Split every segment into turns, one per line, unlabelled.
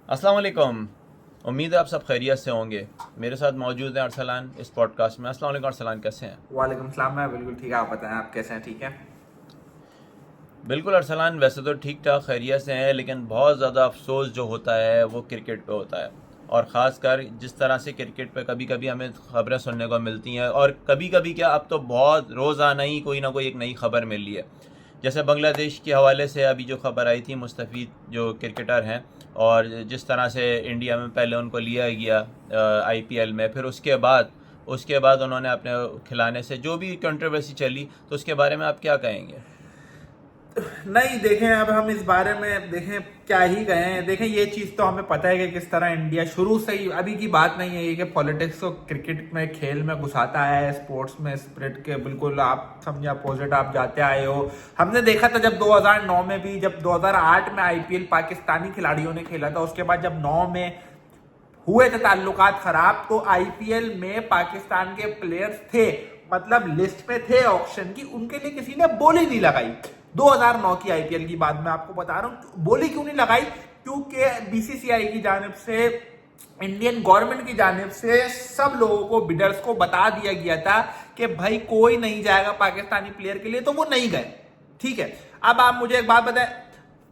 अस्सलाम वालेकुम। उम्मीद है आप सब खैरियत से होंगे। मेरे साथ मौजूद हैं अरसलान इस पॉडकास्ट में। अस्सलाम वालेकुम अरसलान, कैसे हैं?
वालेकुम सलाम। मैं बिल्कुल ठीक है, आप बताएं आप कैसे हैं? ठीक है।
बिल्कुल अरसलान, वैसे तो ठीक ठाक खैरियत से हैं, लेकिन बहुत ज़्यादा अफसोस जो होता है वो क्रिकेट पे होता है। और ख़ास कर जिस तरह से क्रिकेट पे कभी कभी हमें ख़बरें सुनने को मिलती हैं, और कभी कभी क्या, अब तो बहुत रोज़ाना ही कोई ना कोई एक नई खबर मिल रही है। जैसे बांग्लादेश के हवाले से अभी जो खबर आई थी, मुस्तफ़ीद जो क्रिकेटर हैं, और जिस तरह से इंडिया में पहले उनको लिया गया आईपीएल में, फिर उसके बाद उन्होंने अपने खिलाने से जो भी कंट्रोवर्सी चली, तो उसके बारे में आप क्या कहेंगे?
नहीं, देखें, अब हम इस बारे में देखें क्या ही कहें। देखें, ये चीज तो हमें पता है कि किस तरह इंडिया शुरू से ही, अभी की बात नहीं है ये, कि पॉलिटिक्स को क्रिकेट में, खेल में घुसाता है, स्पोर्ट्स में स्प्रिट के बिल्कुल आप समझे अपोजिट आप जाते आए हो। हमने देखा था जब 2009 में भी, जब 2008 में आईपीएल पाकिस्तानी खिलाड़ियों ने खेला था, उसके बाद जब 9 में हुए थे ताल्लुकात खराब, तो आईपीएल में पाकिस्तान के प्लेयर्स थे, मतलब लिस्ट में थे ऑक्शन की, उनके लिए किसी ने बोली नहीं लगाई। 2009 की आईपीएल की बात मैं आपको बता रहा हूं। बोली क्यों नहीं लगाई? क्योंकि बीसीसीआई की जानिब से, इंडियन गवर्नमेंट की जानिब से सब लोगों को, बिडर्स को बता दिया गया था कि भाई कोई नहीं जाएगा पाकिस्तानी प्लेयर के लिए, तो वो नहीं गए। ठीक है। अब आप मुझे एक बात बताएं,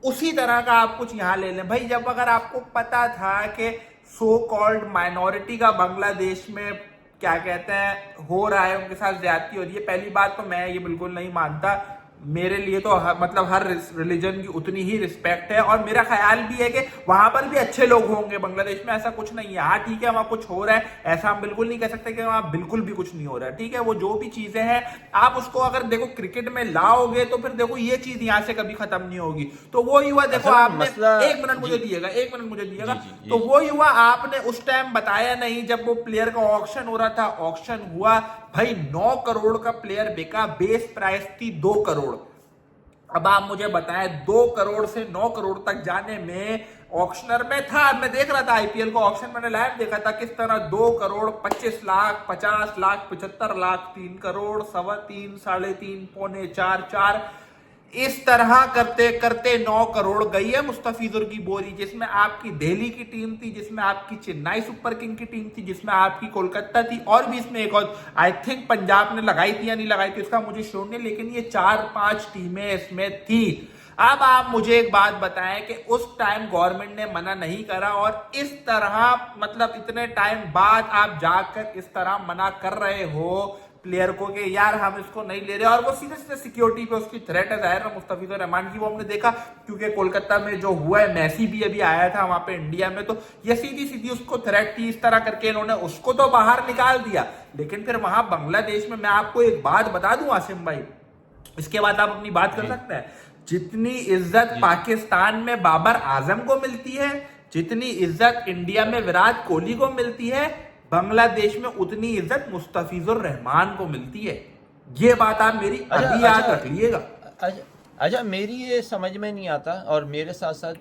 उसी तरह का आप कुछ यहां ले लें भाई। जब अगर आपको पता था कि सो कॉल्ड माइनॉरिटी का बांग्लादेश में क्या कहते हैं हो रहा है, उनके साथ ज्यादती हो रही है, पहली बात तो मैं ये बिल्कुल नहीं मानता। मेरे लिए तो मतलब हर रिलीजन की उतनी ही रिस्पेक्ट है, और मेरा ख्याल भी है कि वहां पर भी अच्छे लोग होंगे बांग्लादेश में, ऐसा कुछ नहीं है। हाँ ठीक है, वहां कुछ हो रहा है, ऐसा हम बिल्कुल नहीं कह सकते कि वहां बिल्कुल भी कुछ नहीं हो रहा है। ठीक है, वो जो भी चीजें हैं आप उसको अगर देखो क्रिकेट में लाओगे, तो फिर देखो ये चीज यहाँ से कभी खत्म नहीं होगी। तो वो युवा देखो,
असल
आपने
मसला,
एक मिनट मुझे
जी
दिएगा, एक मिनट मुझे दिएगा।
जी जी
तो
जी।
वो युवा आपने उस टाइम बताया नहीं जब वो प्लेयर का ऑक्शन हो रहा था। ऑक्शन हुआ भाई, 9 करोड़ का प्लेयर बिका, बेस प्राइस थी 2 करोड़। अब आप मुझे बताएं, 2 करोड़ से 9 करोड़ तक जाने में, ऑक्शनर में था, मैं देख रहा था आईपीएल को, ऑक्शन मैंने लाइव देखा था किस तरह 2 करोड़ 25 लाख, 50 लाख, 75 लाख, 3 करोड़, 3.25, 3.5, पौने 4, 4, इस तरह करते करते 9 करोड़ गई है मुस्तफिजुर की बोरी, जिसमें आपकी दिल्ली की टीम थी, जिसमें आपकी चेन्नई सुपर किंग की टीम थी, जिसमें आपकी कोलकाता थी, और भी इसमें एक और आई थिंक पंजाब ने लगाई थी या नहीं लगाई थी उसका मुझे श्योर नहीं, लेकिन ये 4-5 टीमें इसमें थी। अब आप मुझे एक बात बताएं कि उस टाइम गवर्नमेंट ने मना नहीं करा, और इस तरह मतलब इतने टाइम बाद आप जाकर इस तरह मना कर रहे हो प्लेयर को कि यार हम इसको नहीं ले रहे, और वो सीधे सीधे सिक्योरिटी पे उसकी थ्रेट है जाहिर है मुस्तफिजुर रहमान की, वो हमने देखा। क्योंकि कोलकाता में जो हुआ है, मैसी भी अभी आया था वहां पे इंडिया में, तो ये सीधी सीधी उसको थ्रेट थी, इस तरह करके इन्होंने उसको तो बाहर निकाल दिया। लेकिन फिर वहां बांग्लादेश में, मैं आपको एक बात बता दूं आसिम भाई, इसके बाद आप अपनी बात कर
जी
सकते हैं, जितनी इज्जत
जी।
पाकिस्तान में बाबर आजम को मिलती है, जितनी इज्जत इंडिया में विराट कोहली को मिलती है, बांग्लादेश में उतनी इज्जत मुस्तफिजुर रहमान को मिलती है। ये बात आप मेरी
अच्छा
अभी याद
अच्छा।
रख लीजिएगा।
अच्छा अच्छा, मेरी ये समझ में नहीं आता, और मेरे साथ साथ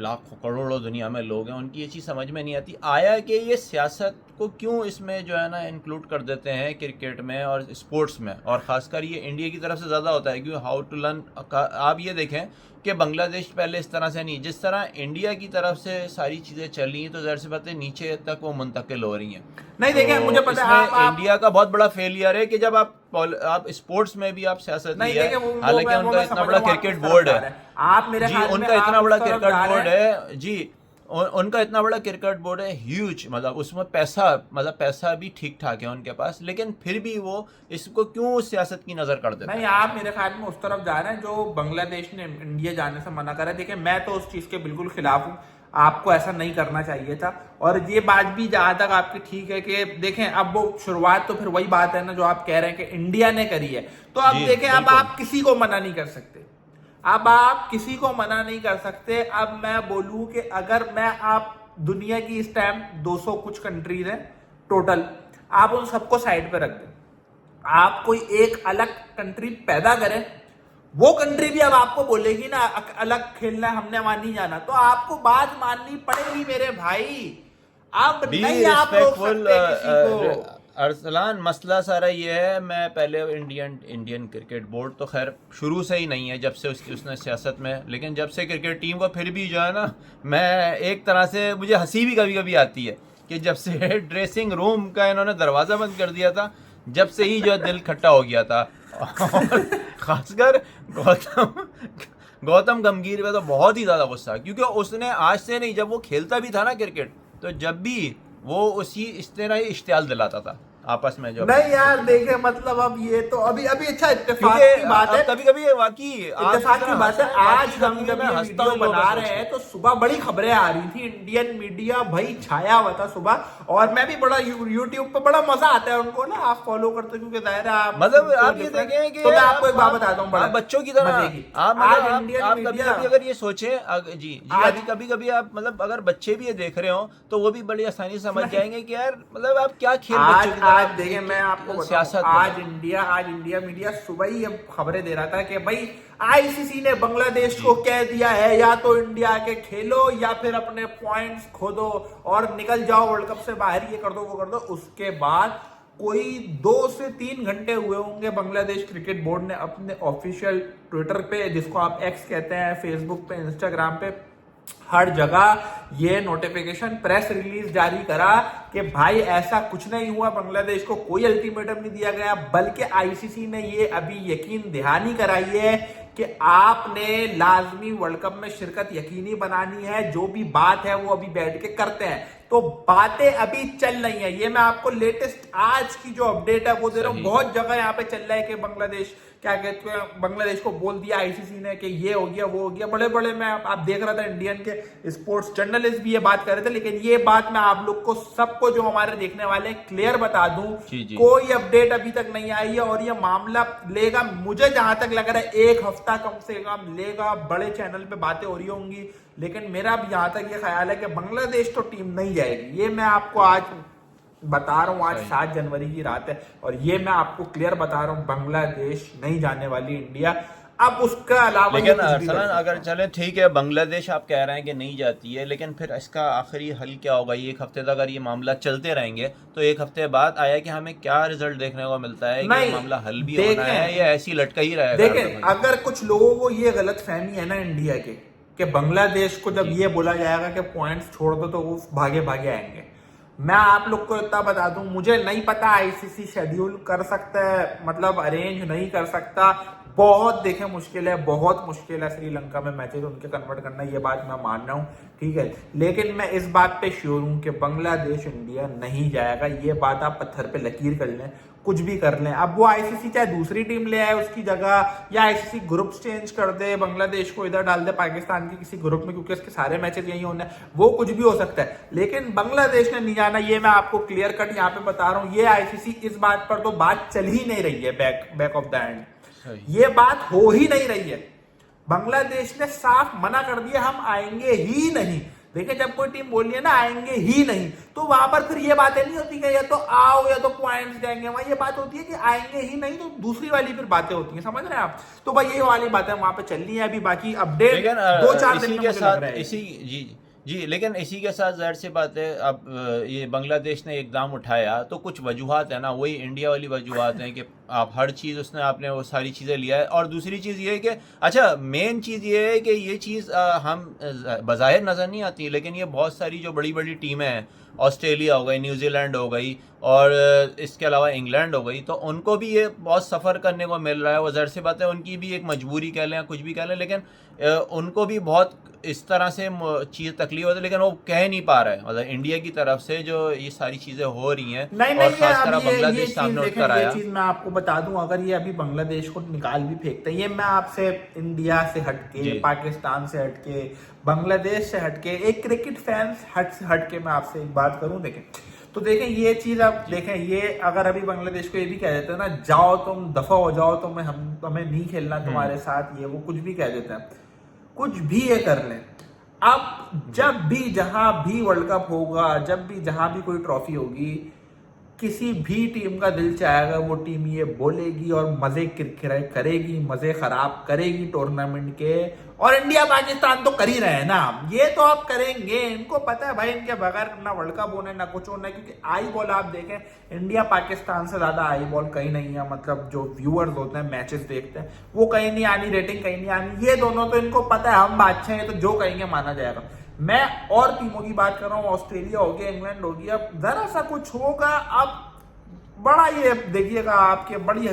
लाखों करोड़ों दुनिया में लोग हैं, उनकी ये चीज़ समझ में नहीं आती, आया कि ये सियासत को क्यों इसमें जो है ना इंक्लूड कर देते हैं क्रिकेट में और स्पोर्ट्स में, और ख़ासकर ये इंडिया की तरफ से ज़्यादा होता है। क्योंकि हाउ टू लर्न, आप ये देखें कि बांग्लादेश पहले इस तरह से नहीं, जिस तरह इंडिया की तरफ से सारी चीज़ें चल रही हैं, तो ज़ाहिर सी बात है नीचे तक वो मुंतकिल हो रही हैं।
नहीं देखें, मुझे
तो
पता है
इसमें
आप
इंडिया का बहुत बड़ा फेलियर है कि जब आप स्पोर्ट्स में भी आप सियासत
नहीं
लिया
देखें,
है।
वो
हालांकि
मैं
उनका इतना
समझ
बड़ा
रहा हूँ आप
क्रिकेट
किस तरफ
बोर्ड
जा
है।
रहे हैं। आप मेरे
जी,
ख्याल में
उनका
आप
इतना बड़ा
उस तरफ
क्रिकेट
जा रहे
बोर्ड
हैं।
है जी। उनका इतना बड़ा क्रिकेट बोर्ड है, ह्यूज, मतलब उसमें पैसा, मतलब पैसा भी ठीक ठाक है उनके पास, लेकिन फिर भी वो इसको क्यों सियासत की नज़र कर देता
नहीं,
है?
आप मेरे ख्याल में उस तरफ जा रहे हैं जो बांग्लादेश ने इंडिया जाने से मना करा। देखिए, मैं तो उस चीज के बिल्कुल खिलाफ हूँ, आपको ऐसा नहीं करना चाहिए था। और ये बात भी जहां तक आपकी ठीक है कि देखें, अब वो शुरुआत तो फिर वही बात है ना जो आप कह रहे हैं कि इंडिया ने करी है, तो अब
जी
देखें, अब
बिल्कुल।
आप किसी को मना नहीं कर सकते। अब आप किसी को मना नहीं कर सकते। अब मैं बोलूं कि अगर मैं, आप दुनिया की इस टाइम 200 कुछ कंट्रीज हैं टोटल, आप उन सबको साइड पे रख दें, आप कोई एक अलग कंट्री पैदा करें, वो कंट्री भी अब आपको बोलेगी ना अलग खेलना है, हमने वहां नहीं जाना, तो आपको बात माननी पड़ेगी मेरे भाई। अब
बी
नहीं आप रोक
रिस्पेक्टफुल।
सकते किसी को।
अरसलान मसला सारा ये है, मैं पहले इंडियन क्रिकेट बोर्ड तो खैर शुरू से ही नहीं है, जब से उसने सियासत में, लेकिन जब से क्रिकेट टीम को फिर भी जो है ना, मैं एक तरह से मुझे हंसी भी कभी कभी आती है कि जब से ड्रेसिंग रूम का इन्होंने दरवाज़ा बंद कर दिया था, जब से ही जो है दिल खट्टा हो गया था। और खासकर गौतम गंभीर पे तो बहुत ही ज़्यादा गुस्सा, क्योंकि उसने आज से नहीं, जब वो खेलता भी था ना क्रिकेट, तो जब भी वो उसी इस तरह ही इश्तियाल दिलाता था आपस में जो।
नहीं यार देखे, मतलब अब ये तो अभी अभी अच्छा इत्तेफाक
क्योंकि
की बात है,
कभी कभी वाकई
इत्तेफाक की बात है। आज हम जब ये
हंसता
वीडियो
हूँ
बना रहे हैं तो सुबह बड़ी खबरें आ रही थी, इंडियन मीडिया भाई छाया हुआ था सुबह, और मैं भी बड़ा यूट्यूब पे बड़ा मजा आता है उनको ना, आप फॉलो करते हो क्योंकि जाहिर है आप,
मतलब आप ये देखें कि
तो मैं आपको एक बात बताता हूँ, बड़ा
बच्चों की तरह
आज इंडियन
आप कभी
मीडिया,
कभी अगर ये सोचे जी अभी कभी कभी आप मतलब अगर बच्चे भी ये देख रहे हो तो वो भी बड़ी आसानी से समझ जाएंगे कि यार मतलब आप क्या खेल
आज देखें मैं आपको बताऊं,
सियासत
आज इंडिया मीडिया सुबह ही अब खबरें दे रहा था कि भाई आईसीसी ने बांग्लादेश को कह दिया है या तो इंडिया के खेलो या फिर अपने पॉइंट्स खो दो और निकल जाओ वर्ल्ड कप से बाहर, ये कर दो वो कर दो। उसके बाद कोई 2 से 3 घंटे हुए होंगे, बांग्लादेश क्रिकेट बोर्ड ने अपने ऑफिशियल ट्विटर पे, जिसको आप एक्स कहते हैं, फेसबुक पे, इंस्टाग्राम पे, हर जगह ये नोटिफिकेशन प्रेस रिलीज जारी करा कि भाई ऐसा कुछ नहीं हुआ, बांग्लादेश को कोई अल्टीमेटम नहीं दिया गया, बल्कि आईसीसी ने ये अभी यकीन दहानी कराई है कि आपने लाजमी वर्ल्ड कप में शिरकत यकीनी बनानी है, जो भी बात है वो अभी बैठ के करते हैं। तो बातें अभी चल रही हैं, ये मैं आपको लेटेस्ट आज की जो अपडेट है वो दे रहा हूँ। बहुत जगह यहाँ पे चल रहा है कि बांग्लादेश क्या कहते हैं, बांग्लादेश को बोल दिया आईसीसी ने कि ये हो गया वो हो गया, बड़े बड़े मैं आप देख रहा था इंडियन के स्पोर्ट्स जर्नलिस्ट भी ये बात कर रहे थे। लेकिन ये बात मैं आप लोग को सबको जो हमारे देखने वाले क्लियर बता दूं, कोई अपडेट अभी तक नहीं आई है और ये मामला लेगा, मुझे जहां तक लग रहा है 1 हफ्ता कम से कम लेगा। बड़े चैनल पे बातें हो रही होंगी, लेकिन मेरा भी यहां तक ये ख्याल है कि बांग्लादेश तो टीम नहीं जाएगी। ये मैं आपको आज बता रहा हूं, आज 7 जनवरी की रात है और ये मैं आपको क्लियर बता रहा हूं, बांग्लादेश नहीं जाने वाली इंडिया। अब उसका अलावा
लेकिन अरसलान अगर चले ठीक है, बांग्लादेश आप कह रहे हैं कि नहीं जाती है, लेकिन फिर इसका आखिरी हल क्या होगा? ये 1 हफ्ते तक अगर ये मामला चलते रहेंगे तो 1 हफ्ते बाद आया कि हमें क्या रिजल्ट देखने को मिलता है, कि मामला हल भी होना है या ऐसी लटका ही रहेगा?
देखें, अगर कुछ लोगों को ये गलत फहमी है ना इंडिया के, कि बांग्लादेश को जब ये बोला जाएगा कि पॉइंट्स छोड़ दो तो वो भागे भागे आएंगे, मैं आप लोग को इतना बता दूं, मुझे नहीं पता आईसीसी शेड्यूल कर सकता है, मतलब अरेंज नहीं कर सकता, बहुत देखें मुश्किल है, बहुत मुश्किल है श्रीलंका में मैचेस उनके कन्वर्ट करना, ये बात मैं मान रहा हूं, ठीक है। लेकिन मैं इस बात पे श्योर हूं कि बांग्लादेश इंडिया नहीं जाएगा, ये बात आप पत्थर पे लकीर कर लें, कुछ भी कर लें। अब वो आईसीसी चाहे दूसरी टीम ले आए उसकी जगह, या आईसीसी ग्रुप चेंज कर दे, बांग्लादेश को इधर डाल दे पाकिस्तान के किसी ग्रुप में, क्योंकि उसके सारे मैचेस यही होने, वो कुछ भी हो सकता है। लेकिन बांग्लादेश ने नहीं जाना, ये मैं आपको क्लियर कट यहाँ पे बता रहा हूँ। ये आईसीसी इस बात पर तो बात चल ही नहीं रही है, बैक ऑफ द एंड ये बात हो ही नहीं रही है। बांग्लादेश ने साफ मना कर दिया, हम आएंगे ही नहीं। देखिए, जब कोई टीम बोली है ना आएंगे ही नहीं, तो वहां पर फिर ये बातें नहीं होती कि या तो आओ या तो पॉइंट्स देंगे, वहां ये बात होती है कि आएंगे ही नहीं, तो दूसरी वाली फिर बातें होती हैं, समझ रहे हैं आप? तो भाई ये वाली बातें वहां पे चल रही है। अभी बाकी अपडेट 2-4 दिन के साथ
इसी जी, लेकिन इसी के साथ जाहिर सी बात है, अब ये बांग्लादेश ने इकदाम उठाया तो कुछ वजूहात है ना, वही इंडिया वाली वजूहात हैं कि आप हर चीज़ उसने आपने वो सारी चीज़ें लिया है। और दूसरी चीज़ ये है कि अच्छा, मेन चीज़ ये है कि ये चीज़ हम बज़ाहिर नज़र नहीं आती, लेकिन ये बहुत सारी जो बड़ी बड़ी टीमें हैं, ऑस्ट्रेलिया हो गई, न्यूजीलैंड हो गई और इसके अलावा इंग्लैंड हो गई, तो उनको भी ये बहुत सफ़र करने को मिल रहा है। वो ज़ाहिर सी बात है, उनकी भी एक मजबूरी कह लें, कुछ भी कह लें, लेकिन उनको भी बहुत इस तरह से चीज़ तकलीफ होती है, लेकिन वो कह नहीं पा रहा है। मतलब इंडिया की तरफ से जो ये सारी चीज़ें हो रही हैं, और खासकर बांग्लादेश सामने उठकर आया।
ये चीज़ मैं आपको बता दूं, अगर ये अभी बांग्लादेश को निकाल भी फेंकते हैं, ये मैं आपसे इंडिया से हटके, पाकिस्तान से हटके, बांग्लादेश से हटके, एक क्रिकेट फैंस हटके मैं आपसे एक बात करूं। देखें ये चीज आप देखें, ये अगर अभी बांग्लादेश को ये भी कह देते हैं ना, जाओ तुम दफा हो जाओ, तो हमें नहीं खेलना तुम्हारे साथ, ये वो कुछ भी कह देते हैं, कुछ भी ये कर लें। अब जब भी जहां भी वर्ल्ड कप होगा, जब भी जहां भी कोई ट्रॉफी होगी, किसी भी टीम का दिल चाहेगा वो टीम ये बोलेगी और मजे किरकिरे करेगी, मजे खराब करेगी टूर्नामेंट के। और इंडिया पाकिस्तान तो कर ही रहे हैं ना, ये तो आप करेंगे, इनको पता है भाई इनके बगैर ना वर्ल्ड कप होने ना कुछ होना है। क्योंकि आई बॉल आप देखें, इंडिया पाकिस्तान से ज्यादा आई बॉल कहीं नहीं है। मतलब जो व्यूअर्स होते हैं मैचेस देखते हैं वो कहीं नहीं आनी, रेटिंग कहीं नहीं आनी। ये दोनों तो इनको पता है हम बादशाह हैं, तो जो कहेंगे माना जाएगा। मैं और टीमों की बात कर रहा हूँ, ऑस्ट्रेलिया हो गया, इंग्लैंड हो गया, जरा सा कुछ होगा अब बड़ा ये देखिएगा आपके बड़ी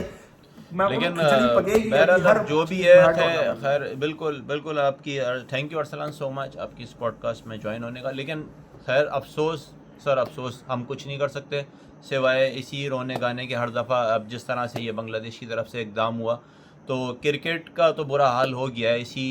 लेकिन
पकेगी
बहरहाल
हर
अब जो भी
चीज़
है
में, हर
खैर बिल्कुल बिल्कुल आपकी thank you Arsalan so much आपकी इस पॉडकास्ट में ज्वाइन होने का। लेकिन खैर अफसोस सर, अफसोस हम कुछ नहीं कर सकते सिवाय इसी रोने गाने के। हर दफ़ा अब जिस तरह से ये बांग्लादेश की तरफ से इक़दाम हुआ तो क्रिकेट का तो बुरा हाल हो गया है। इसी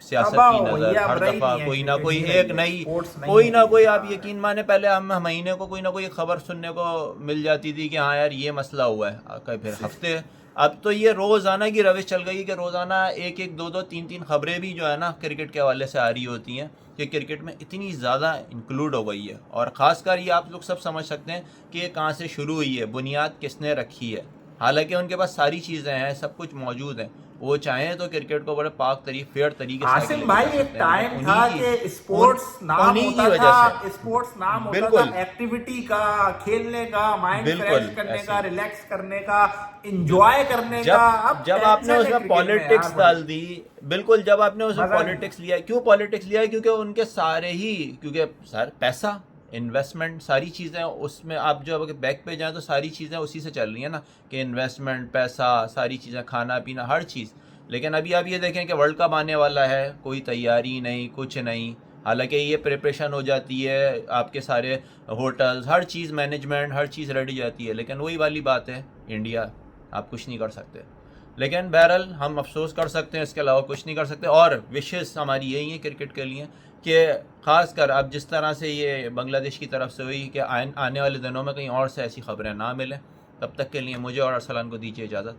सियासत की नज़र हर दफ़ा कोई ना कोई एक नई कोई ना कोई, आप यकीन माने पहले हम महीने को कोई ना कोई खबर सुनने को मिल जाती थी कि हाँ यार ये मसला हुआ है, फिर हफ्ते। अब तो ये रोज़ाना की रविश चल गई कि रोज़ाना एक एक दो दो तीन तीन खबरें भी जो है ना क्रिकेट के हवाले से आ रही होती हैं कि क्रिकेट में इतनी ज़्यादा इंक्लूड हो गई है। और ख़ासकर ये आप लोग सब समझ सकते हैं कि ये कहाँ से शुरू हुई है, बुनियाद किसने रखी है। हालांकि उनके पास सारी चीज़ें हैं, सब कुछ मौजूद है, वो चाहें तो क्रिकेट को बड़े पाक फेयर तरीके से
आसिम भाई एक टाइम था कि स्पोर्ट्स नाम होता था, स्पोर्ट्स नाम होता था एक्टिविटी का, खेलने का, माइंड फ्रेश करने का, रिलैक्स करने का, एंजॉय करने का। अब
जब आपने उसमें पॉलिटिक्स डाल दी, बिल्कुल जब आपने उसमें पॉलिटिक्स लिया, क्यों पॉलिटिक्स लिया? क्योंकि उनके सारे ही, क्योंकि पैसा, इन्वेस्टमेंट, सारी चीज़ें उसमें, आप जो अगर बैक पे जाएं तो सारी चीज़ें उसी से चल रही हैं ना कि इन्वेस्टमेंट, पैसा, सारी चीज़ें, खाना पीना, हर चीज़। लेकिन अभी आप ये देखें कि वर्ल्ड कप आने वाला है, कोई तैयारी नहीं, कुछ नहीं। हालांकि ये प्रिपरेशन हो जाती है, आपके सारे होटल्स, हर चीज़, मैनेजमेंट, हर चीज़ रेडी जाती है। लेकिन वही वाली बात है, इंडिया आप कुछ नहीं कर सकते। लेकिन बहरहाल हम अफसोस कर सकते हैं, इसके अलावा कुछ नहीं कर सकते। और विशेष हमारी यही है क्रिकेट के लिए कि ख़ासकर अब जिस तरह से ये बांग्लादेश की तरफ से हुई कि आने वाले दिनों में कहीं और से ऐसी खबरें ना मिलें। तब तक के लिए मुझे और अरसलान को दीजिए इजाज़त।